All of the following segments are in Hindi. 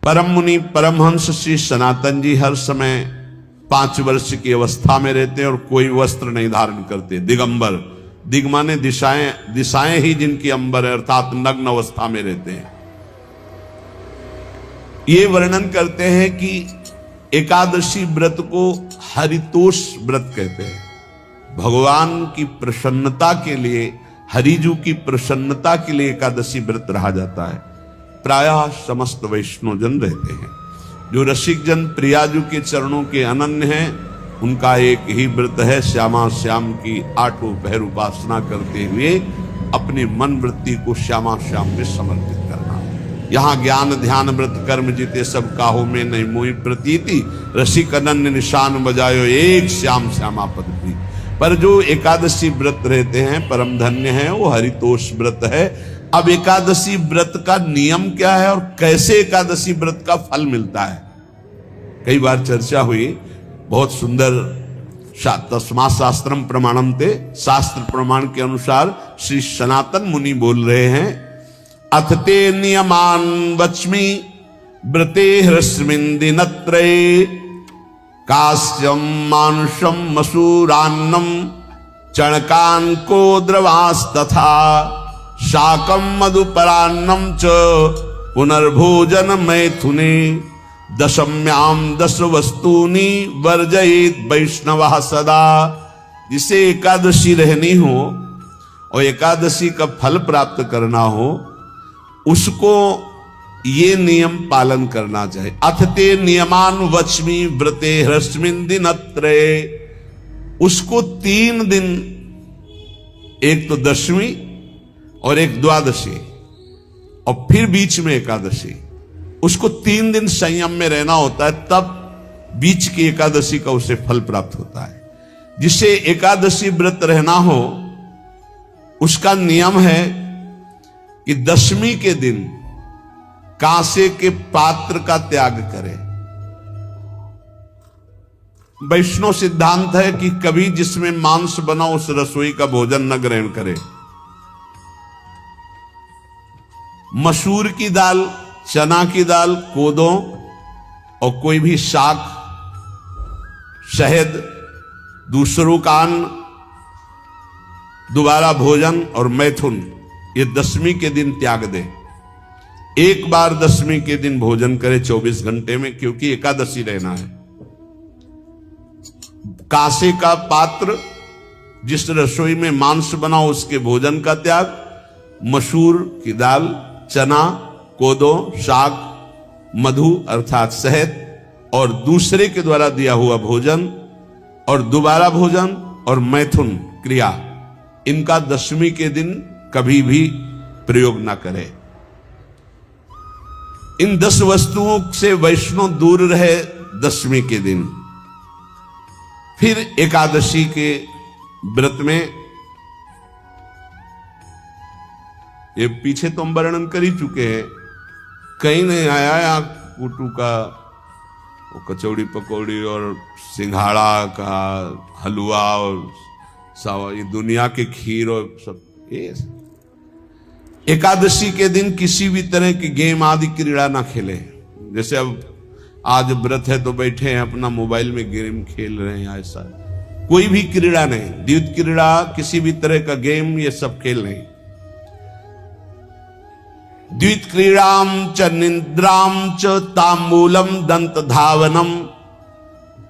परम मुनि परमहंस श्री सनातन जी हर समय 5 वर्ष की अवस्था में रहते हैं और कोई वस्त्र नहीं धारण करते, दिगंबर। दिग माने दिशाएं, दिशाएं ही जिनकी अंबर है, अर्थात नग्न अवस्था में रहते हैं। ये वर्णन करते हैं कि एकादशी व्रत को हरितोष व्रत कहते हैं। भगवान की प्रसन्नता के लिए, हरिजू की प्रसन्नता के लिए एकादशी व्रत रहा जाता है। प्रायः समस्त वैष्णव जन रहते हैं। जो रसिक जन प्रियाजू के चरणों के अनन्य हैं, उनका एक ही व्रत है, श्यामा श्याम की 8 पहर उपासना करते हुए अपनी मन वृत्ति को श्यामा श्याम में समर्पित करना। यहाँ ज्ञान ध्यान व्रत कर्म जीते सब काहो में नहीं मोहि प्रतीति, रसिक अनन्य निशान बजायो एक श्याम श्यामा पद प्रीति। पर जो एकादशी व्रत रहते हैं परम धन्य है, वो हरितोष व्रत है। अब एकादशी व्रत का नियम क्या है और कैसे एकादशी व्रत का फल मिलता है, कई बार चर्चा हुई। बहुत सुंदर तस्मात् शास्त्रम प्रमाणम ते, शास्त्र प्रमाण के अनुसार श्री सनातन मुनि बोल रहे हैं, अथ ते नियमान वच्मि व्रते ह्रस्मिन् दिनत्रये, कास्यम मानुषम मसूरान्नम चणकान को द्रवास्तथा, शाकम मधुपरान्नम च पुनर्भोजन मैथुने, दशम्याम 10 वस्तूनि वर्जयेत वैष्णवः सदा। जिसे एकादशी रहनी हो और एकादशी का फल प्राप्त करना हो, उसको ये नियम पालन करना चाहिए। अथ ते नियमान वच्मि व्रते ह्रस्मिन् दिनत्रये, उसको 3 दिन, एक तो दशमी और एक द्वादशी और फिर बीच में एकादशी, उसको 3 दिन संयम में रहना होता है, तब बीच की एकादशी का उसे फल प्राप्त होता है। जिसे एकादशी व्रत रहना हो, उसका नियम है कि दशमी के दिन कांसे के पात्र का त्याग करे। वैष्णव सिद्धांत है कि कभी जिसमें मांस बना उस रसोई का भोजन न ग्रहण करे। मसूर की दाल, चना की दाल, कोदो और कोई भी शाक, शहद, दूसरों का अन्न, दोबारा भोजन और मैथुन, ये दशमी के दिन त्याग दे। एक बार दशमी के दिन भोजन करे 24 घंटे में, क्योंकि एकादशी रहना है। कांसे का पात्र, जिस रसोई में मांस बना उसके भोजन का त्याग, मसूर की दाल, चना, कोदो, शाक, मधु अर्थात शहद और दूसरे के द्वारा दिया हुआ भोजन और दोबारा भोजन और मैथुन क्रिया, इनका दशमी के दिन कभी भी प्रयोग ना करें। इन 10 वस्तुओं से वैष्णव दूर रहे दशमी के दिन। फिर एकादशी के व्रत में, ये पीछे तो हम वर्णन कर ही चुके हैं, कहीं नहीं आया या कुटू का वो कचौड़ी पकौड़ी और सिंघाड़ा का हलवा और सावा, ये दुनिया के खीर और सब। ये एकादशी के दिन किसी भी तरह की गेम आदि क्रीड़ा ना खेले। जैसे अब आज व्रत है तो बैठे हैं अपना मोबाइल में गेम खेल रहे हैं, ऐसा कोई भी क्रीड़ा नहीं, द्वैत क्रीड़ा, किसी भी तरह का गेम, ये सब खेल नहीं। द्वित क्रीड़ाम च निद्राम च तांबूलम दंत धावनम,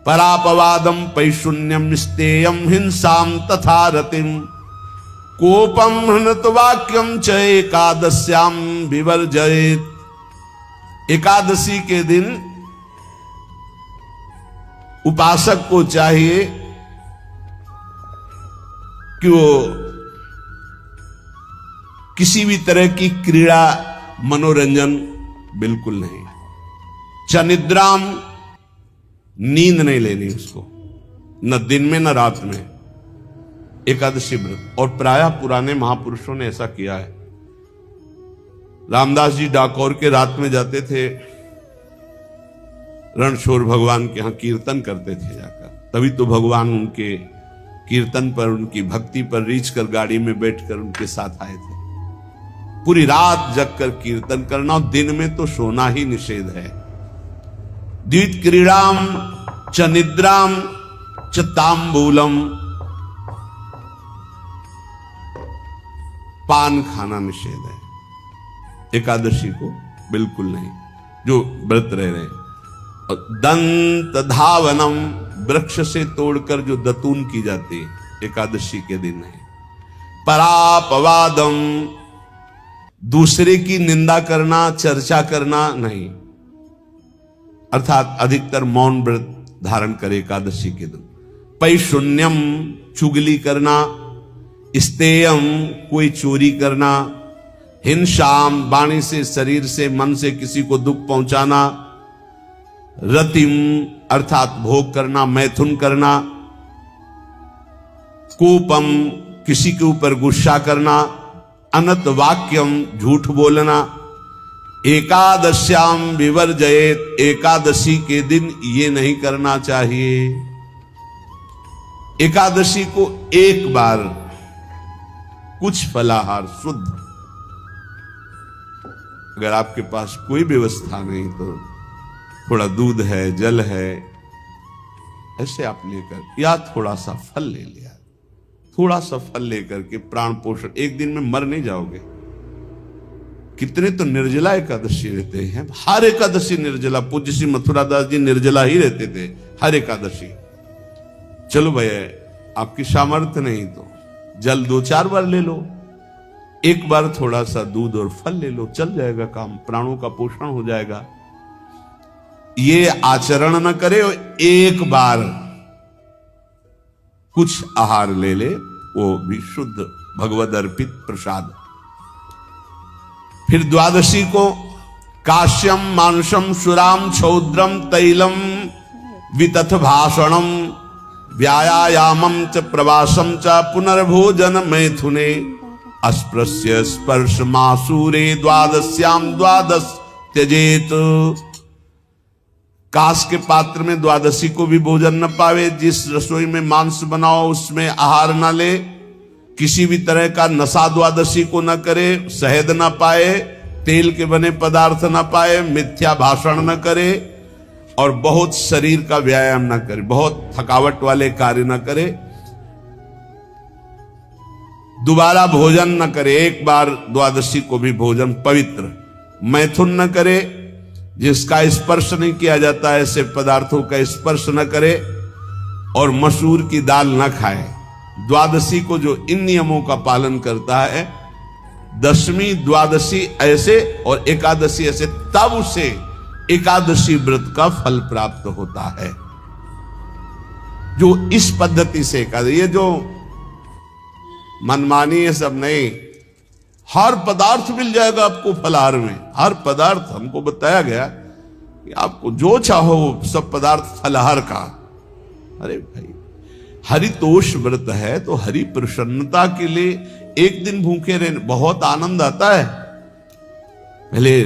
परापवादम पैशून्यम स्तेयम हिंसाम तथा रतिम, कोपम हृतवाक्यम च एकादश्याम विवर्जयेत। एकादशी के दिन उपासक को चाहिए कि वो किसी भी तरह की क्रीड़ा, मनोरंजन बिल्कुल नहीं। चनिद्राम, नींद नहीं लेनी उसको, न दिन में न रात में, एकादशी व्रत। और प्रायः पुराने महापुरुषों ने ऐसा किया है। रामदास जी डाकोर के रात में जाते थे, रणछोड़ भगवान के यहां कीर्तन करते थे जाकर, तभी तो भगवान उनके कीर्तन पर, उनकी भक्ति पर रीझ कर गाड़ी में बैठकर उनके साथ आए थे। पूरी रात जगकर कीर्तन करना, और दिन में तो सोना ही निषेध है। द्वित क्रीड़ाम च निद्राम च तांबूलम, पान खाना निषेध है एकादशी को, बिल्कुल नहीं, जो व्रत रह रहे हैं। और दंत धावनम, वृक्ष से तोड़कर जो दतून की जाती है एकादशी के दिन है। परापवादम, दूसरे की निंदा करना, चर्चा करना नहीं, अर्थात अधिकतर मौन व्रत धारण करे एकादशी के दिन। पैशून्यम, चुगली करना। स्तेयम, कोई चोरी करना। हिंसाम, वाणी से, शरीर से, मन से किसी को दुख पहुंचाना। रतिम, अर्थात भोग करना, मैथुन करना। कोपम, किसी के ऊपर गुस्सा करना। अनत वाक्यम, झूठ बोलना। एकादश्याम विवर्जयेत, एकादशी के दिन ये नहीं करना चाहिए। एकादशी को एक बार कुछ फलाहार शुद्ध, अगर आपके पास कोई व्यवस्था नहीं तो थोड़ा दूध है, जल है, ऐसे आप लेकर, या थोड़ा सा फल ले लिया, थोड़ा सा फल लेकर के प्राण पोषण, एक दिन में मर नहीं जाओगे। कितने तो निर्जला एकादशी रहते हैं, हर एकादशी निर्जला। पूज्य श्री मथुरादास जी निर्जला ही रहते थे हर एकादशी। चलो भैया, आपकी सामर्थ्य नहीं तो जल 2-4 बार ले लो, एक बार थोड़ा सा दूध और फल ले लो, चल जाएगा काम, प्राणों का पोषण हो जाएगा। ये आचरण न करे, एक बार कुछ आहार ले ले, वो भी शुद्ध भगवद अर्पित प्रसाद। फिर द्वादशी को काश्यम मांसम सुराम क्षौद्रम तैलम वितथ भाषणम व्यायामम च प्रवासम च पुनर्भोजन मैथुने अस्पृश्य स्पर्श मासूरे द्वादश्याम द्वादश त्यजेत। कांस के पात्र में द्वादशी को भी भोजन न पावे। जिस रसोई में मांस बनाओ उसमें आहार न ले। किसी भी तरह का नशा द्वादशी को न करे। शहद न पाए, तेल के बने पदार्थ न पाए, मिथ्या भाषण न करे और बहुत शरीर का व्यायाम न करे, बहुत थकावट वाले कार्य न करे। दोबारा भोजन न करे, एक बार द्वादशी को भी भोजन पवित्र। मैथुन न करे, जिसका स्पर्श नहीं किया जाता ऐसे पदार्थों का स्पर्श न करे। और मसूर की दाल न खाए। द्वादशी को जो इन नियमों का पालन करता है, दशमी द्वादशी ऐसे और एकादशी ऐसे, तब उसे एकादशी व्रत का फल प्राप्त होता है। जो इस पद्धति से एकादशी, ये जो मनमानी है सब नहीं, हर पदार्थ मिल जाएगा आपको फलाहार में। हर पदार्थ हमको बताया गया कि आपको जो चाहो वो सब पदार्थ फलाहार का। अरे भाई, हरितोष व्रत है तो हरि प्रसन्नता के लिए एक दिन भूखे रहने बहुत आनंद आता है। पहले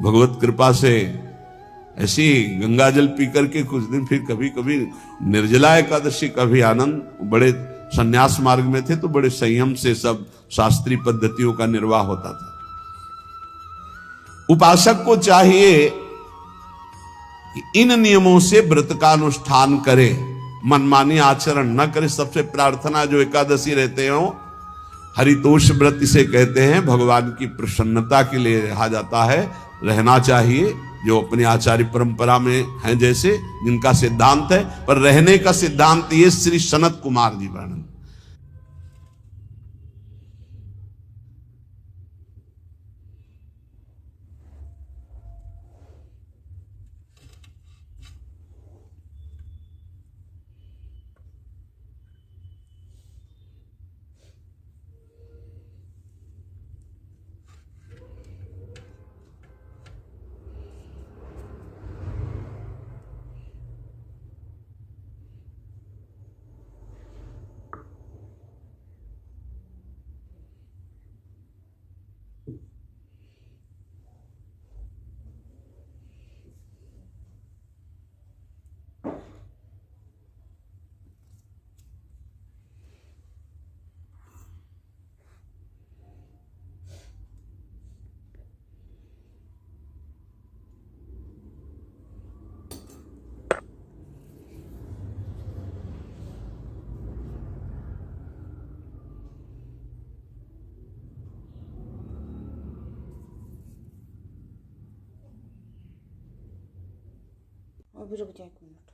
भगवत कृपा से ऐसी गंगा जल पी करके कुछ दिन, फिर कभी कभी निर्जला एकादशी का भी आनंद। बड़े संन्यास मार्ग में थे तो बड़े संयम से सब शास्त्रीय पद्धतियों का निर्वाह होता था। उपासक को चाहिए कि इन नियमों से व्रत का अनुष्ठान करे, मनमानी आचरण न करे। सबसे प्रार्थना जो एकादशी रहते हो, हरितोष व्रत इसे कहते हैं, भगवान की प्रसन्नता के लिए रहा जाता है, रहना चाहिए। जो अपनी आचार्य परंपरा में हैं, जैसे जिनका सिद्धांत है, पर रहने का सिद्धांत ये श्री सनत कुमार जी वर्णन। अभी रुक जाए 1 मिनट।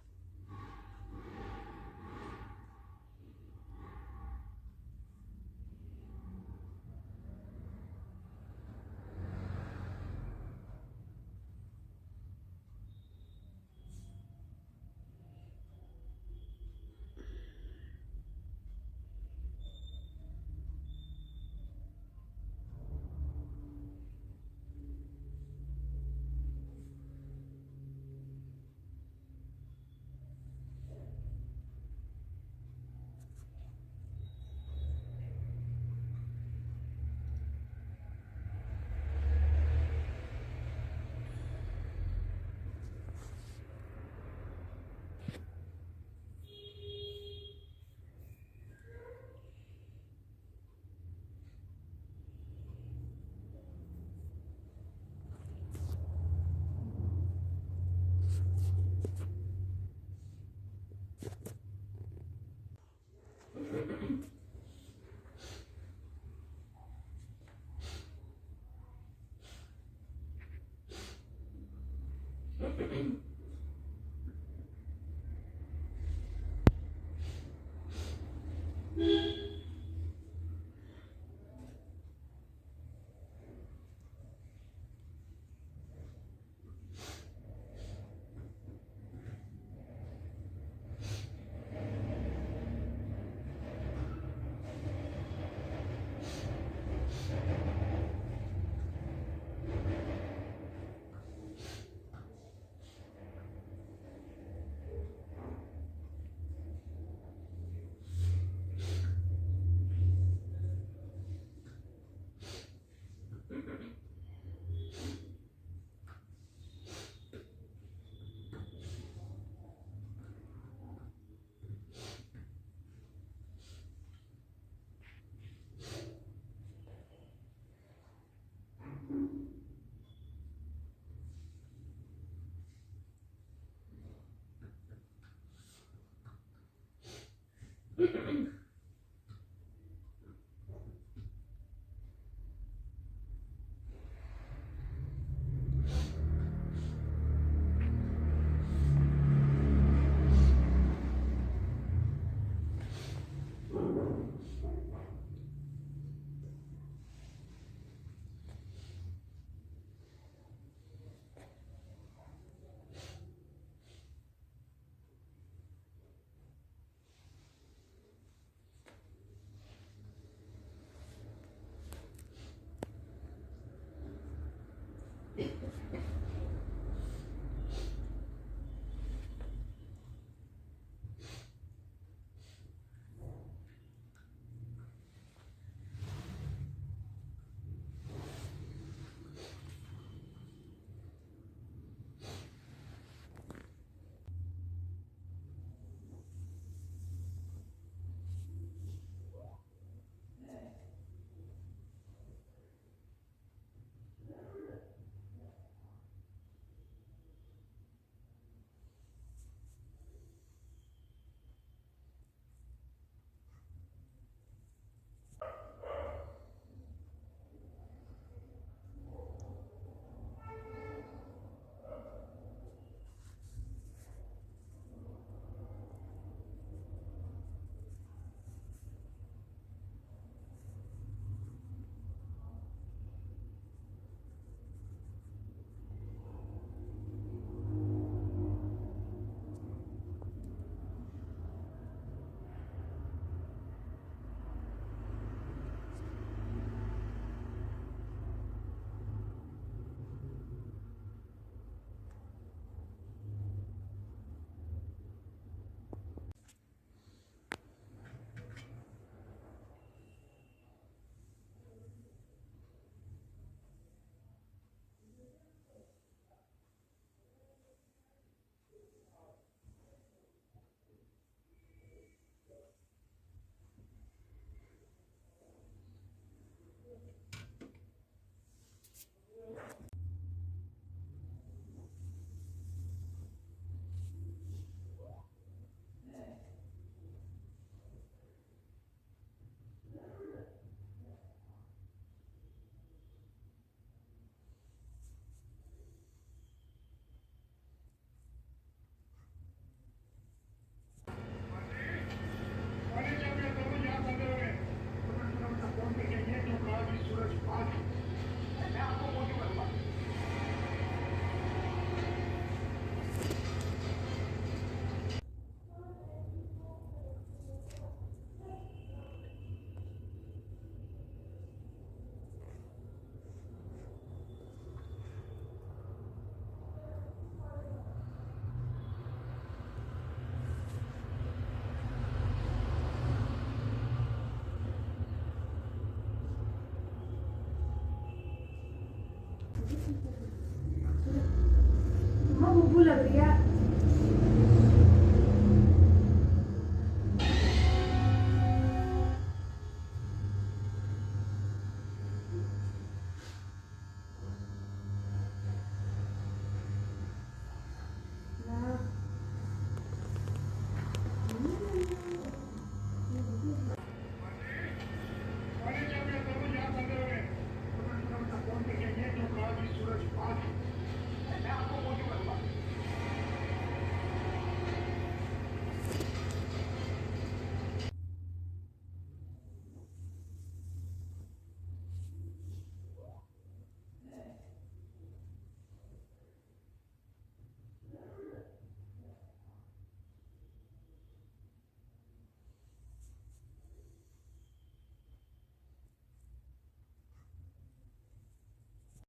लग रही है